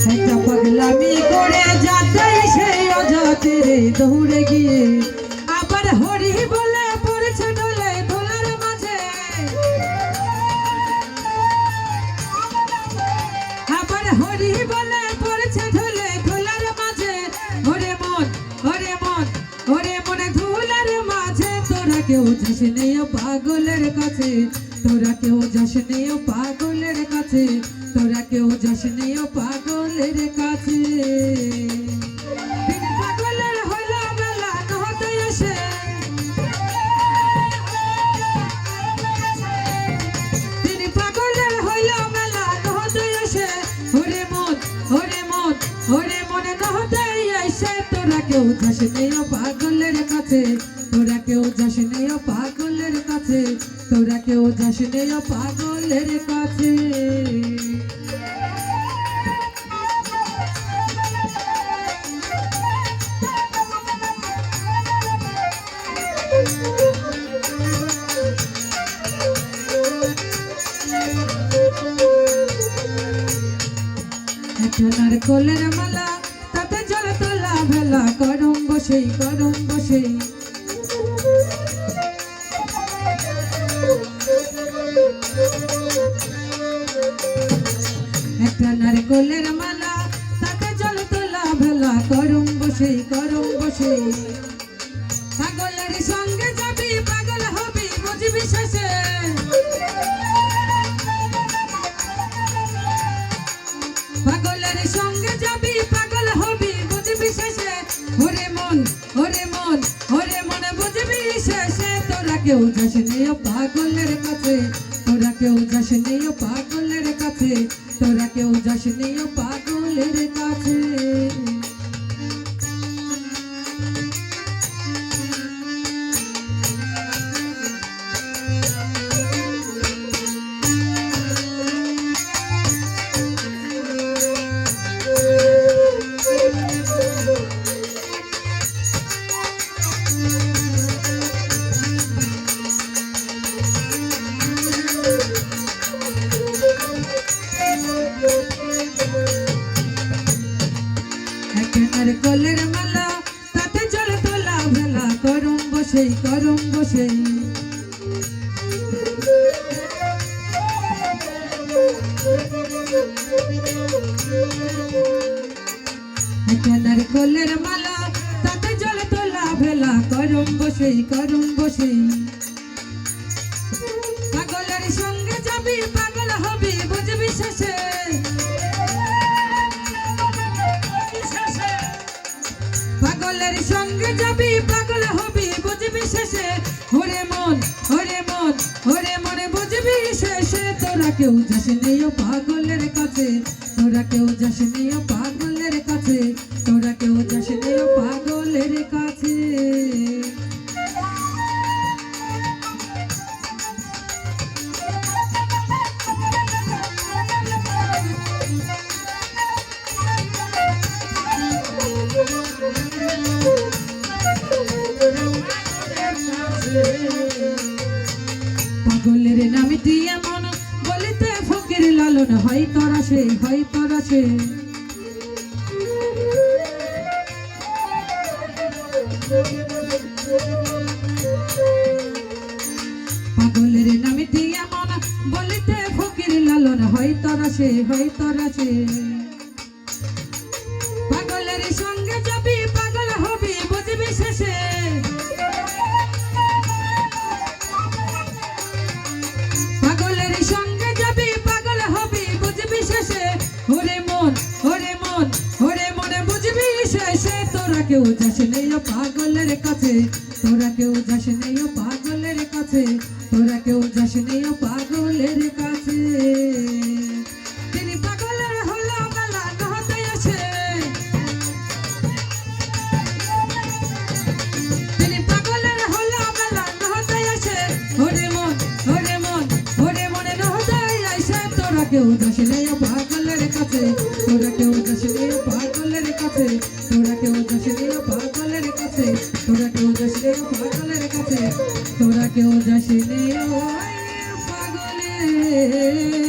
একটা পাগলামি করে যাতে সেই অজাতিরে দৌড়ে গিয়ে আবার হরি বলে পড়েছে ডলে ধুলার মাঝে, আবার হরি বলে পড়েছে ঢলে ধুলার মাঝে। ওরে মন ওরে মন ওরে মনে ধুলার মাঝে, তোরা কেউ যাস নেই পাগলের কাছে, তোরা কেউ যাস নেই পাগলের কাছে, তোরা কেউ যাস নেই পাগলের কাছে। পাগলের হইল বেলা নহতে আসে, তিনি পাগলের হইল বেলা নহতে আসে। ওরে মন ওরে মন ওরে মনে নহতে আসে, তোরা কেউ যাস নেই পাগলের কাছে, তোরা কেউ যাস নেই পাগলের কাছে, তোরা কেউ যাস নেই পাগলের কাছে। নারকলের মালা তাতে জল তোলা ভেলা, করম বসে করম বসে। একটা নারকলের মালা তাতে জল তোলা ভেলা, করম বসে করম বসে। পাগলের সঙ্গে যাবি পাগল হবি বুঝবি শেষে, পাগলের সঙ্গে যাবি পাগল হবি বুঝবি শেষে। ওরে মন ওরে মন ওরে মনে বুঝবি শেষে, তোরা কেউ যাস নেই পাগলের কাছে, তোরা কেউ যাস নেই পাগলের কাছে, তোরা কেউ যাস নেই পাগলের কাছে। নারকলের মালা তাতে জল তোলা ভেলা, করম বসে করম বসে। নারকলের মালা তাতে জল তোলা ভেলা, করম বসে করম বসে। পাগলের সঙ্গে যাবি পাগল হবি বুঝবি শেষে, পাগলের সঙ্গে যাবি পাগল হবি বুঝবি শেষে। ওরে মন ওরে মন ওরে মনে বুঝবি শেষে, তোরা কেউ যাস নেই পাগলের কাছে, তোরা কেউ যাস নেই পাগলের কাছে, তোরা কেউ যাস নেই পাগলের কাছে। পাগলের নামটি এমন বলিতে ফকির লালন হয় তোরা সে হয় তোরা সে। পাগলের নামটি এমন বলিতে ফকির লালন হয় তোরা সে হয় তোরা সে। পাগলের সঙ্গে যাবি পাগল হবি বুঝবি শেষে, পাগলের সঙ্গে যাবি পাগল হবি বুঝবি শেষে। ওরে মন ওরে মন ওরে মনে বুঝবি শেষে, তোরা কেউ যাস নেই পাগলের কাছে, তোরা কেউ যাস নেই পাগলের কাছে, তোরা কেউ যাস নেই পাগলের কাছে। তিনি পাগলের হলো বেলা নহতে আসে, তিনি পাগলের হলো বেলা নহতে আসে। ওরে মন ওরে মন ওরে মনে নহতে আসে, তোরা কেউ যাস নেই পাগলের কাছে, তোরা কেউ যাস নেই পাগলের কাছে, তোরা কেউ যাস নেই পাগলের কাছে, তোরা কেউ যাস নেই পাগলের কাছে, তোরা কেউ যাস নেই পাগলের